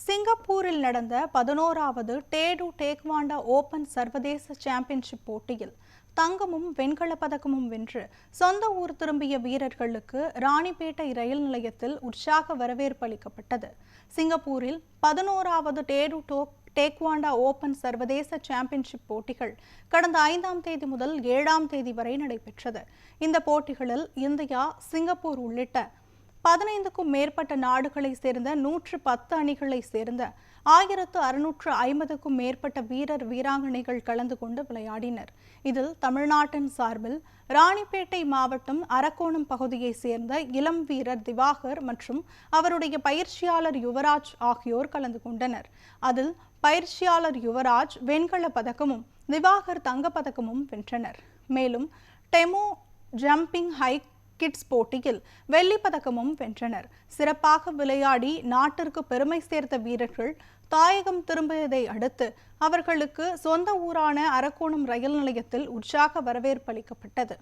சிங்கப்பூரில் நடந்த 11வது dad taekwondo open சர்வதேச சாம்பியன்ஷிப் போட்டியில் தங்கமும் வெண்கலப் பதக்கமும் வென்று சொந்த ஊர் திரும்பிய வீரர்களுக்கு ராணிப்பேட்டை ரயில் நிலையத்தில் உற்சாக வரவேற்பு அளிக்கப்பட்டது. சிங்கப்பூரில் 11வது டேடு டேக்வாண்டோ ஓபன் சர்வதேச சாம்பியன்ஷிப் போட்டிகள் கடந்த 5ஆம் தேதி முதல் 7ஆம் தேதி வரை நடைபெற்றது. இந்த போட்டிகளில் இந்தியா, சிங்கப்பூர் உள்ளிட்ட 15க்கும் மேற்பட்ட நாடுகளை சேர்ந்த 110 அணிகளை சேர்ந்த 1650க்கும் மேற்பட்ட வீரர் வீராங்கனைகள் கலந்து கொண்டு விளையாடினர். இதில் தமிழ்நாட்டின் சார்பில் ராணிப்பேட்டை மாவட்டம் அரக்கோணம் பகுதியை சேர்ந்த இளம் வீரர் திவாகர் மற்றும் அவருடைய பயிற்சியாளர் யுவராஜ் ஆகியோர் கலந்து கொண்டனர். அதில் பயிற்சியாளர் யுவராஜ் வெண்கல பதக்கமும் திவாகர் தங்கப்பதக்கமும் வென்றனர். மேலும் டெமோ ஜம்பிங் ஹை கிட்ஸ் போட்டியில் வெள்ளி பதக்கமும் வென்றனர். சிறப்பாக விளையாடி நாட்டிற்கு பெருமை சேர்த்த வீரர்கள் தாயகம் திரும்பியதை அடுத்து அவர்களுக்கு சொந்த ஊரான அரக்கோணம் ரயில் நிலையத்தில் உற்சாக வரவேற்பு அளிக்கப்பட்டது.